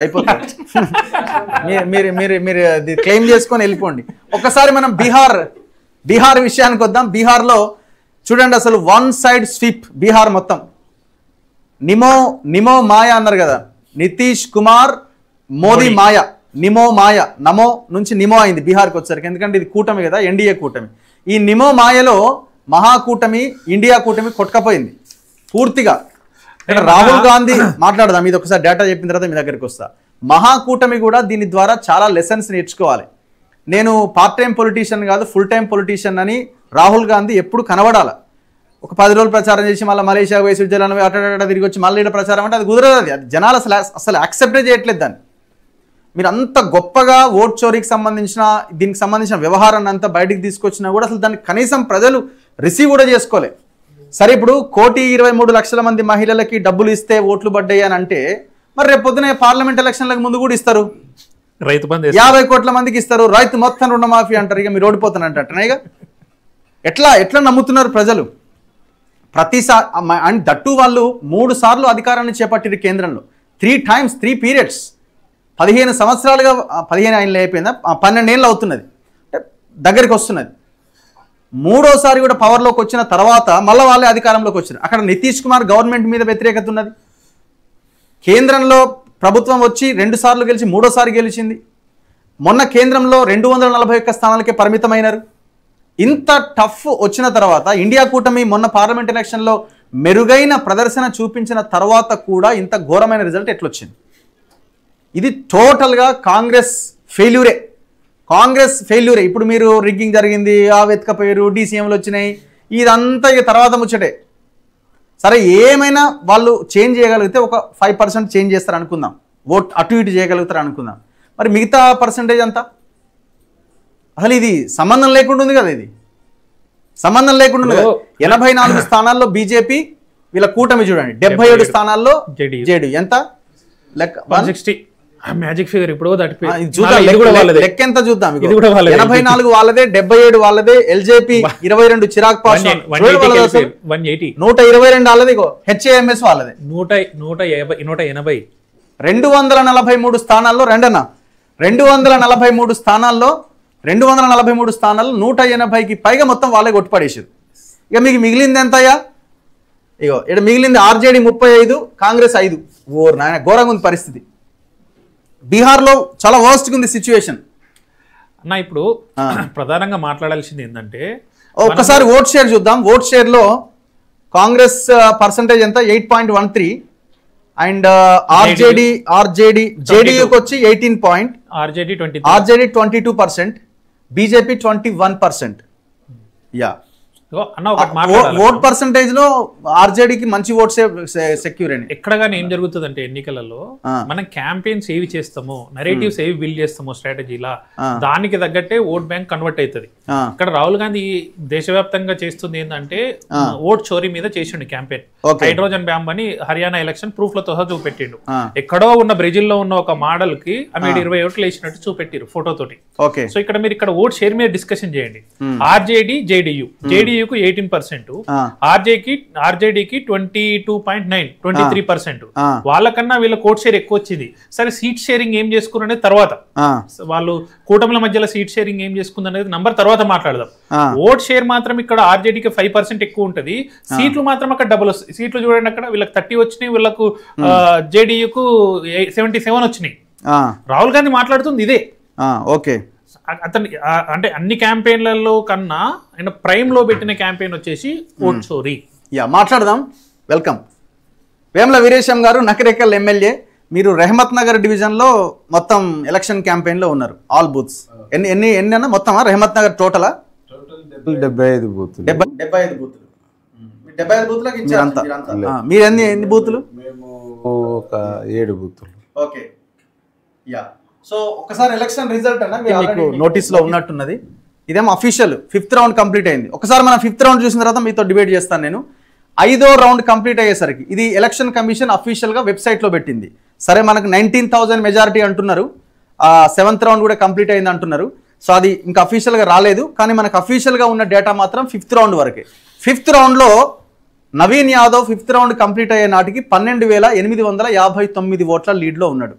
అయిపోతుంది. మీరు క్లెయిమ్ చేసుకొని వెళ్ళిపోండి. ఒక్కసారి మనం బీహార్ విషయానికి వద్దాం. బీహార్లో చూడండి, అసలు వన్ సైడ్ స్వీప్ బీహార్ మొత్తం. నిమో మాయ అన్నారు కదా, నితీష్ కుమార్ మోదీ మాయ, నిమో మాయ, నమో నుంచి నిమో అయింది బీహార్కి వచ్చేసరికి. ఎందుకంటే ఇది కూటమి కదా, ఎన్డీఏ కూటమి. ఈ నిమో మాయలో మహాకూటమి, ఇండియా కూటమి కొట్టుకపోయింది పూర్తిగా. రాహుల్ గాంధీ మాట్లాడదాం, ఇది ఒకసారి డేటా చెప్పిన తర్వాత మీ దగ్గరికి వస్తా. మహాకూటమి కూడా దీని ద్వారా చాలా లెసన్స్ నేర్చుకోవాలి. నేను పార్ట్ టైం పొలిటీషియన్ కాదు, ఫుల్ టైం పొలిటీషియన్ అని రాహుల్ గాంధీ ఎప్పుడు కనబడాలి. ఒక 10 రోజులు ప్రచారం చేసి మళ్ళీ మలేషియా పోయి స్విట్జర్లాండ్ అట తిరిగి వచ్చి మళ్ళీ ఇక్కడ ప్రచారం అంటే అది కుదరదు. అది జనాలు అసలు యాక్సెప్టే చేయట్లేదు దాన్ని. మీరు అంత గొప్పగా ఓట్ చోరీకి సంబంధించిన దీనికి సంబంధించిన వ్యవహారాన్ని అంతా బయటికి తీసుకొచ్చినా కూడా అసలు దాన్ని కనీసం ప్రజలు రిసీవ్ కూడా చేసుకోలే. సరే, ఇప్పుడు 1,23,00,000 మంది మహిళలకి డబ్బులు ఇస్తే ఓట్లు పడ్డాయి అని అంటే, మరి రేపు పొద్దున పార్లమెంట్ ఎలక్షన్లకు ముందు కూడా ఇస్తారు. రైతు బంధు 50 కోట్ల మందికి ఇస్తారు. రైతు మొత్తం రుణమాఫీ అంటారు. ఇక మీరు ఓడిపోతానంటే ఇక ఎట్లా నమ్ముతున్నారు ప్రజలు? ప్రతిసారి అండ్ దట్టు వాళ్ళు 3 సార్లు అధికారాన్ని చేపట్టిరు కేంద్రంలో. 3 times 3 periods. 15 సంవత్సరాలుగా 15 ఏళ్ళు అయిపోయిందా, 12 ఏళ్ళు అవుతున్నది, దగ్గరికి వస్తున్నది. 3వసారి కూడా పవర్లోకి వచ్చిన తర్వాత మళ్ళీ వాళ్ళే అధికారంలోకి వచ్చారు. అక్కడ నితీష్ కుమార్ గవర్నమెంట్ మీద వ్యతిరేకత ఉన్నది. కేంద్రంలో ప్రభుత్వం వచ్చి 2 సార్లు గెలిచి 3వసారి గెలిచింది. మొన్న కేంద్రంలో 241 స్థానాలకే పరిమితమైనారు. ఇంత టఫ్ వచ్చిన తర్వాత ఇండియా కూటమి మొన్న పార్లమెంట్ ఎలక్షన్లో మెరుగైన ప్రదర్శన చూపించిన తర్వాత కూడా ఇంత ఘోరమైన రిజల్ట్ ఎట్లొచ్చింది? ఇది టోటల్గా కాంగ్రెస్ ఫెయిల్యూరే. ఇప్పుడు మీరు రిగ్గింగ్ జరిగింది, ఆ వెతకపోయారు, డీసీఎంలు వచ్చినాయి, ఇదంతా ఇక తర్వాత ముచ్చటే. సరే, ఏమైనా వాళ్ళు చేంజ్ చేయగలిగితే ఒక 5% చేంజ్ చేస్తారు అనుకుందాం, ఓట్ అటు ఇటు చేయగలుగుతారు అనుకుందాం. మరి మిగతా పర్సంటేజ్ అంతా అసలు ఇది సంబంధం లేకుండా ఉంది కదా. ఇది సంబంధం లేకుండా ఉంది కదా. 84 స్థానాల్లో బీజేపీ, వీళ్ళ కూటమి చూడండి 77 స్థానాల్లో జేడీ. ఎంత లెక్క? 160 మ్యాజిక్ ఫిగర్. ఇప్పుడు లెక్క ఎంత చూద్దాం. 84 వాళ్ళదే, 77 వాళ్ళదే, ఎల్జేపీ 22, చిరాగ్ పాస్వాన్ 122 వాళ్ళదే, హెచ్ఏఎంఎస్ వాళ్ళదే 180. 243 స్థానాల్లో 243 స్థానాల్లో 180కి పైగా మొత్తం వాళ్ళే కొట్టుపడేసారు. ఇక మీకు మిగిలింది ఎంతయ్యా? ఇగో ఇక్కడ మిగిలింది ఆర్జేడీ 35, కాంగ్రెస్ 5. ఓర్ నాయన, ఘోరంగా ఉంది పరిస్థితి. బీహార్లో చాలా వర్స్ట్గా ఉంది సిచ్యువేషన్ అన్న. ఇప్పుడు ప్రధానంగా మాట్లాడాల్సింది ఏంటంటే, ఒక్కసారి ఓట్ షేర్ చూద్దాం. ఓట్ షేర్లో కాంగ్రెస్ పర్సంటేజ్ ఎంత? 8.13. అండ్ జేడీయూకి వచ్చి 18%, RJD 22%, BJP 21%. Yeah, vote percentage లో ఆర్జేడీకి మంచి ఓట్ సెక్యూర్ అని. ఎక్కడ కానీ ఏం జరుగుతుందంటే ఎన్నికలలో మనం క్యాంపెయిన్స్ ఏవి చేస్తామో, నరేటివ్స్ ఏవి బిల్డ్ చేస్తామో స్ట్రాటజీలా, దానికి తగ్గట్టే ఓట్ బ్యాంక్ కన్వర్ట్ అవుతుంది. ఇక్కడ రాహుల్ గాంధీ దేశవ్యాప్తంగా చేస్తుంది ఏంటంటే ఓట్ చోరీ మీద చేసిండు క్యాంపెయిన్. హైడ్రోజన్ బ్యాంబ్ అని హర్యానా ఎలక్షన్ ప్రూఫ్ లతో చూపెట్టిండు. ఎక్కడో ఉన్న బ్రెజిల్ లో ఉన్న ఒక మోడల్ కి ఆమె 20 ఓట్లు వేసినట్టు చూపెట్టిరు ఫోటోతోటి. సో ఇక్కడ మీరు ఇక్కడ ఓట్ షేర్ మీద డిస్కషన్ చేయండి. ఆర్జేడీ, జేడీయూకు 18%, ఆర్జేడీకి 22.9, 23%. వాళ్ళకన్నా వీళ్ళ ఓట్ షేర్ ఎక్కువ వచ్చింది. సరే, సీట్ షేరింగ్ ఏం చేసుకున్నది తర్వాత, వాళ్ళు కూటమిల మధ్యలో సీట్ షేరింగ్ ఏం చేసుకుంది అనేది నంబర్ తర్వాత మాట్లాడదాం. ఓట్ షేర్ మాత్రం ఇక్కడ ఆర్జేడీకి 5% ఎక్కువ ఉంటది. సీట్లు మాత్రం అక్కడ డబుల్ వస్తాయి. సీట్లు చూడండి, అక్కడ వీళ్ళకి 30 వచ్చినాయి, వీళ్ళకు జేడీయూకు 77 వచ్చినాయి. రాహుల్ గాంధీ మాట్లాడుతుంది ఇదే. ఓకే, అతను అంటే అన్ని క్యాంపెయిన్లలో కన్నా ఆయన ప్రైమ్ లో పెట్టిన క్యాంపెయిన్ వచ్చేసి ఓట్ చోరీ. మాట్లాడదాం. వెల్కమ్. వేముల వీరేశం గారు, నకరేకల్ ఎమ్మెల్యే. మీరు రెహమత్ నగర్ డివిజన్ లో మొత్తం ఎలక్షన్ క్యాంపెయిన్ లో ఉన్నారు. ఆల్ బూత్స్ ఎన్ని అన్న మొత్తమా? రెహమత్ నగర్ టోటలా 75 బూతులు. 75 బూతులు. 75 బూతులకు ఇచ్చారంతా. మీరు ఎన్ని బూతులు? మేము ఒక 7 బూతులు. Okay, yeah. సో ఒకసారి ఎలక్షన్ రిజల్ట్ అన్న మీకు నోటీస్ లో ఉన్నట్టున్నది. ఇదేమో అఫీషియల్ 5th రౌండ్ కంప్లీట్ అయింది. ఒకసారి మనం 5th రౌండ్ చూసిన తర్వాత మీతో డిబేట్ చేస్తాను నేను. 5వ రౌండ్ కంప్లీట్ అయ్యేసరికి ఇది ఎలక్షన్ కమిషన్ అఫీషియల్ గా వెబ్సైట్ లో పెట్టింది. సరే, మనకు 19,000 మెజారిటీ అంటున్నారు. 7th రౌండ్ కూడా కంప్లీట్ అయింది అంటున్నారు. సో అది ఇంకా అఫీషియల్ గా రాలేదు, కానీ మనకు అఫీషియల్ గా ఉన్న డేటా మాత్రం 5th రౌండ్ వరకే. 5th రౌండ్ లో Naveen Yadav 5th round complete అయ్యే నాటికి 12,859 ఓట్ల లీడ్ లో ఉన్నాడు.